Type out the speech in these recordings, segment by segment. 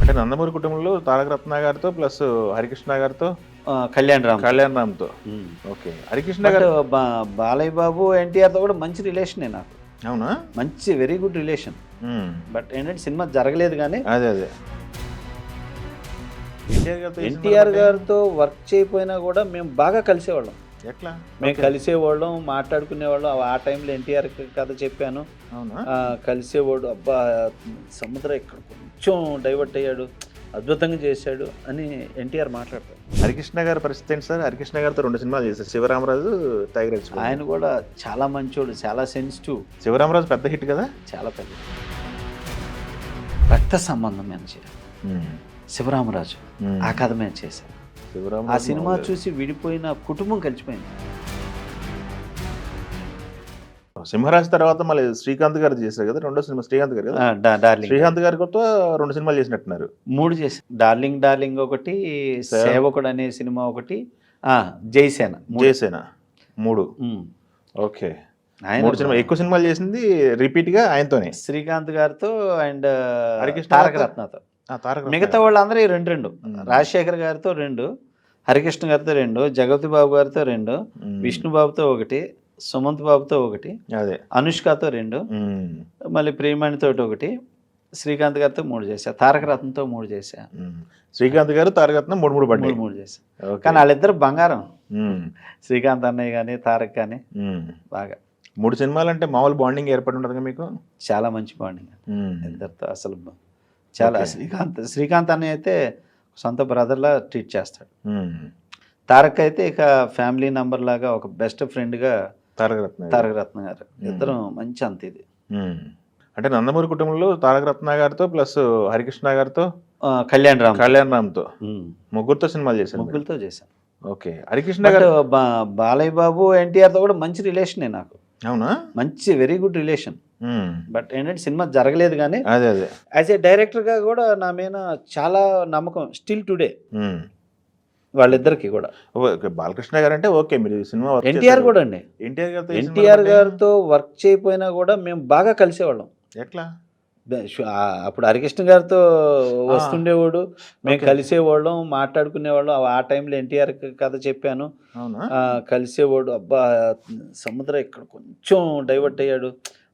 అంటే నందమూరి కుటుంబంలో తారక రత్న గారితో ప్లస్ హరికృష్ణ గారితో కళ్యాణ్ రామ్తో. ఓకే. హరికృష్ణ బట్ గారు బాలయ్య బాబు ఎన్టీఆర్తో కూడా మంచి రిలేషనే నాకు, అవునా? మంచి very good relation. Um. But ఏంటంటే సినిమా జరగలేదు కానీ అదే అదే ఎన్టీఆర్ గారితో వర్క్ చేయకపోయినా కూడా మేము బాగా కలిసేవాళ్ళం. ఎట్లా మేము కలిసేవాళ్ళం, మాట్లాడుకునేవాళ్ళం. ఆ టైంలో ఎన్టీఆర్ కథ చెప్పాను, అవునా? కలిసేవాడు. అబ్బా సముద్రం ఇక్కడ కొంచెం డైవర్ట్ అయ్యాడు, అద్భుతంగా చేశాడు అని ఎన్టీఆర్ మాట్లాడతారు. హరికృష్ణ గారి పరిస్థితి ఏంటి సార్? హరికృష్ణ గారితో 2 సినిమాలు చేశారు, శివరామరాజు, టైగర్ ఎక్స్ప్రెస్. ఆయన కూడా చాలా మంచోడు, చాలా సెన్సిటివ్. శివరామరాజు పెద్ద హిట్ కదా. చాలా పెద్ద రక్త సంబంధం మీద చేయాలి. శివరామరాజు ఆ కథ మీద చేశారు. ఆ సినిమా చూసి విడిపోయిన కుటుంబం కలిసిపోయింది. సింహరాజ్ తర్వాత మళ్ళీ శ్రీకాంత్ గారు చేశారు కదా, 2వ సినిమా శ్రీకాంత్ గారు కదా. డార్లింగ్ శ్రీకాంత్ గారితో 2 సినిమాలు చేసినట్టున్నారు. 3 చేసి డార్లింగ్ ఒకటి, సేవకుడు అనే సినిమా ఒకటి, జైసేన 3. ఓకే. 3 సినిమా, ఎక్కువ సినిమాలు చేసింది రిపీట్ గా ఆయనతోనే, శ్రీకాంత్ గారితో అండ్ హరికృష్ణ తారక రత్నతో. మిగతా వాళ్ళందరూ 2. రాజశేఖర్ గారితో 2, హరికృష్ణ గారితో 2, జగపతి బాబు గారితో 2, విష్ణుబాబుతో 1, సుమంత్ బాబుతో 1, అదే అనుష్కతో 2, మళ్ళీ ప్రియమణితో 1, శ్రీకాంత్ గారితో 3 చేశా, తారక రత్నతో 3 చేశా. శ్రీకాంత్ గారు తారక రత్న 3 పడ్డాయి. 3 చేశా. కానీ వాళ్ళిద్దరు బంగారం. శ్రీకాంత్ అన్నయ్య కానీ తారక్ కానీ బాగా 3 సినిమాలు అంటే మామూలు బాండింగ్ ఏర్పడి ఉంటుంది మీకు. చాలా మంచి బాండింగ్ ఇద్దరితో అసలు చాలా. శ్రీకాంత్ అన్నయ్య అయితే సొంత బ్రదర్లా ట్రీట్ చేస్తాడు. తారక్ అయితే ఇక ఫ్యామిలీ నంబర్ లాగా, ఒక బెస్ట్ ఫ్రెండ్గా తారక రత్న గారు. ఇద్దరు మంచి అంత ఇది. అంటే నందమూరి కుటుంబంలో తారక రత్న గారితో ప్లస్ హరికృష్ణ గారితో కళ్యాణ్ రామ్తో ముగ్గురుతో సినిమాలు చేశారు. ముగ్గురితో చేశాను. ఓకే. హరికృష్ణ గారు బాలయ్య బాబు ఎన్టీఆర్తో కూడా మంచి రిలేషనే నాకు, అవునా? మంచి వెరీ గుడ్ రిలేషన్. బట్ ఏంటంటే సినిమా జరగలేదు కానీ అదే అదే యాజ్ ఏ డైరెక్టర్గా కూడా నా మీద చాలా నమ్మకం స్టిల్ టుడే వాళ్ళిద్దరికి కూడా. బాలకృష్ణ గారు అంటే ఓకే, మీరు సినిమా ఎన్టీఆర్ కూడా అండి. ఎన్టీఆర్ గారితో వర్క్ చేయకపోయినా కూడా మేము బాగా కలిసేవాళ్ళం. ఎట్లా? అప్పుడు హరికృష్ణ గారితో వస్తుండేవాడు, మేము కలిసేవాళ్ళం, మాట్లాడుకునేవాళ్ళం. ఆ టైంలో ఎన్టీఆర్ కథ చెప్పాను, కలిసేవాడు. అబ్బా సముద్రం ఇక్కడ కొంచెం డైవర్ట్ అయ్యాడు,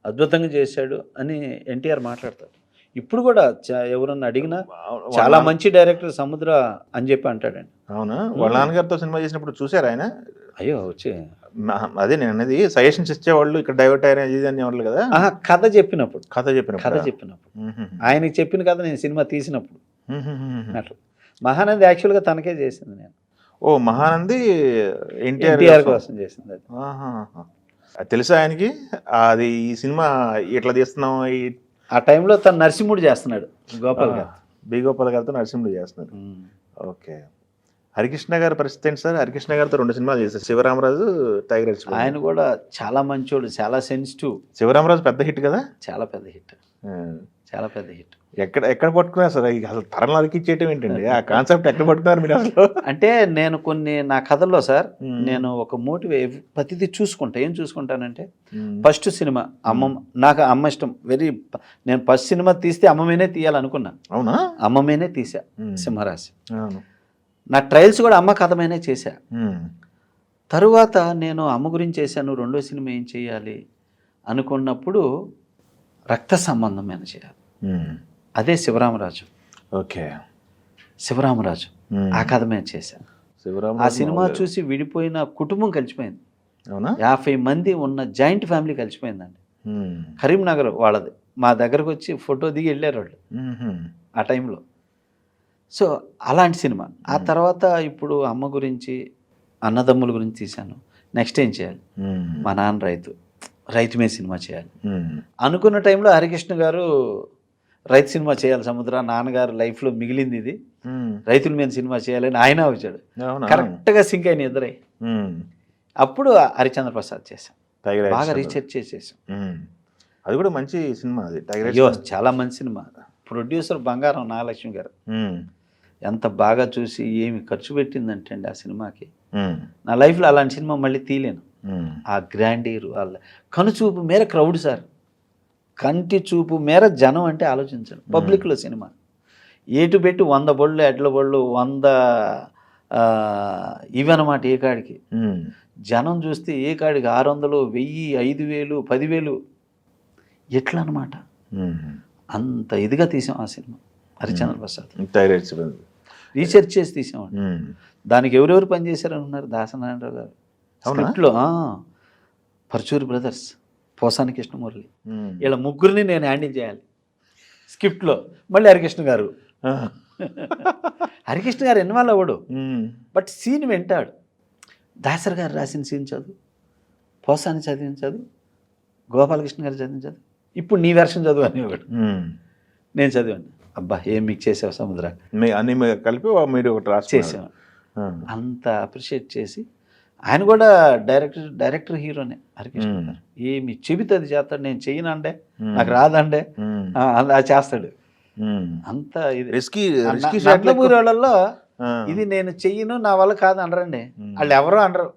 అద్భుతంగా చేశాడు అని ఎన్టీఆర్ మాట్లాడతాడు. ఇప్పుడు కూడా ఎవరన్నా అడిగినా చాలా మంచి డైరెక్టర్ సముద్ర అని చెప్పి అంటాడండి. అవునా? వాళ్ళ నాన్నగారితో సినిమా చేసినప్పుడు చూసారు ఆయన? అయ్యో వచ్చి అదే నేను అనేది, సజెషన్స్ ఇచ్చేవాళ్ళు, ఇక్కడ డైవర్ట్ అయ్యారు అనేవాళ్ళు కదా. కథ చెప్పినప్పుడు ఆయనకి చెప్పిన కథ నేను సినిమా తీసినప్పుడు అట్లా. మహానంది యాక్చువల్గా తనకే చేసింది నేను. ఓ మహానంది ఎన్టీఆర్ కోసం చేసింది అది. తెలుసా ఆయనకి అది ఈ సినిమా ఇట్లా తీస్తున్నాం? ఆ టైంలో తను నరసింహుడు చేస్తున్నాడు, గోపాల్ గారు, బి గోపాల్ గారితో నరసింహుడు చేస్తున్నారు. ఓకే. హరికృష్ణ గారి పరిస్థితి ఏంటి సార్? హరికృష్ణ గారితో 2 సినిమాలు చేశారు, శివరామరాజు, టైగర్ ఎక్స్ప్రెస్. ఆయన కూడా చాలా మంచోడు, చాలా సెన్సిటివ్. శివరామరాజు పెద్ద హిట్ కదా. చాలా పెద్ద హిట్, చాలా పెద్ద హిట్. ఎక్కడ పట్టుకున్నారు సార్ అసలు? తరం అరికిచ్చేయటం ఏంటండి? ఆ కాన్సెప్ట్ ఎక్కడ పట్టుకున్నారు మీరు అసలు? అంటే నేను కొన్ని నా కథల్లో సార్, నేను ఒక ప్రతిదీ చూసుకుంటా. ఏం చూసుకుంటానంటే, ఫస్ట్ సినిమా నాకు అమ్మ ఇష్టం వెరీ. నేను ఫస్ట్ సినిమా తీస్తే అమ్మమేనే తీయాలనుకున్నా. అవునా? అమ్మమేనే తీసా సింహరాశి. నా ట్రయల్స్ కూడా అమ్మ కథ మీదనే చేశా. తరువాత నేను అమ్మ గురించి చేశాను, 2వ సినిమా ఏం చేయాలి అనుకున్నప్పుడు రక్త సంబంధం మీద చేయాలి. అదే శివరామరాజు. ఓకే. శివరామరాజు ఆ కథ మీద చేశాను. ఆ సినిమా చూసి విడిపోయిన కుటుంబం కలిసిపోయింది. 50 మంది ఉన్న జాయింట్ ఫ్యామిలీ కలిసిపోయిందండి. కరీంనగర్ వాళ్ళది. మా దగ్గరకు వచ్చి ఫోటో దిగి వెళ్ళారు వాళ్ళు ఆ టైంలో. సో అలాంటి సినిమా. ఆ తర్వాత ఇప్పుడు అమ్మ గురించి, అన్నదమ్ముల గురించి తీశాను. నెక్స్ట్ ఏం చేయాలి? మా నాన్న రైతు మీద సినిమా చేయాలి అనుకున్న టైంలో హరికృష్ణ గారు రైతు సినిమా చేయాలి సముద్ర, నాన్నగారు లైఫ్లో మిగిలింది ఇది, రైతుల మీద సినిమా చేయాలని ఆయన వచ్చాడు. కరెక్ట్గా సింక్ అయిన ఇద్దరే. అప్పుడు హరిచంద్ర ప్రసాద్ చేశాం, బాగా రీసెర్చ్ చేసేసాం. అది కూడా మంచి సినిమా. అది చాలా మంచి సినిమా. ప్రొడ్యూసర్ బంగారం నాగలక్ష్మి గారు ఎంత బాగా చూసి ఏమి ఖర్చు పెట్టిందంటే అండి ఆ సినిమాకి. నా లైఫ్లో అలాంటి సినిమా మళ్ళీ తీయలేను. ఆ గ్రాండీరు, వాళ్ళ కనుచూపు మేర క్రౌడ్ సార్, కంటి చూపు మేర జనం అంటే ఆలోచించండి. పబ్లిక్లో సినిమా ఏటు పెట్టి 100 బళ్ళు ఎడ్ల బళ్ళు 100 ఇవన్నమాట ఏ కాడికి. జనం చూస్తే ఏ కాడికి 600, 1000, 5000, 10,000 ఎట్లా అనమాట. అంత ఇదిగా తీసాం ఆ సినిమా హరిశ్చంద్ర ప్రసాద్. రీసెర్చ్ చేసి తీసామండి. దానికి ఎవరెవరు పనిచేశారని ఉన్నారు, దాసనారాయణరావు గారు స్క్రిప్ట్లో, పరచూరి బ్రదర్స్, పోసాని కృష్ణమురళి, వీళ్ళ ముగ్గురిని నేను హ్యాండిల్ చేయాలి స్క్రిప్ట్లో. మళ్ళీ హరికృష్ణ గారు హరికృష్ణ గారు ఇన్వాల్వ్ అవ్వడు, బట్ సీన్ వింటాడు. దాసర్ గారు రాసిన సీన్ చదువు, పోసాని చదివించదు, గోపాలకృష్ణ గారు చదివించదు, ఇప్పుడు నీ వెర్షన్ చదువు అనేవాడు. నేను చదివాను. అబ్బా ఏం మిక్స్ చేసావు సముద్ర అన్ని కలిపి మీరు ఒకటి చేసాను. అంత అప్రిషియేట్ చేసి, ఆయన కూడా డైరెక్టర్ హీరోనే హరికృష్ణ గారు. ఏమి చెబితే అది చేస్తాడు. నేను చెయ్యనండే, నాకు రాదండే, అలా చేస్తాడు. అంత ఇది నందమూరి వాళ్ళల్లో ఇది నేను చెయ్యను, నా వల్ల కాదు అనరండి. వాళ్ళు ఎవరో అనరు.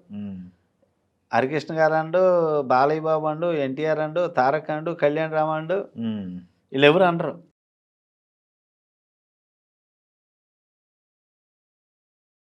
హరికృష్ణ గారు and, Balayya Babu and, NTR and, Tarak and, Kalyan Ram and, వీళ్ళు ఎవరు అనరు.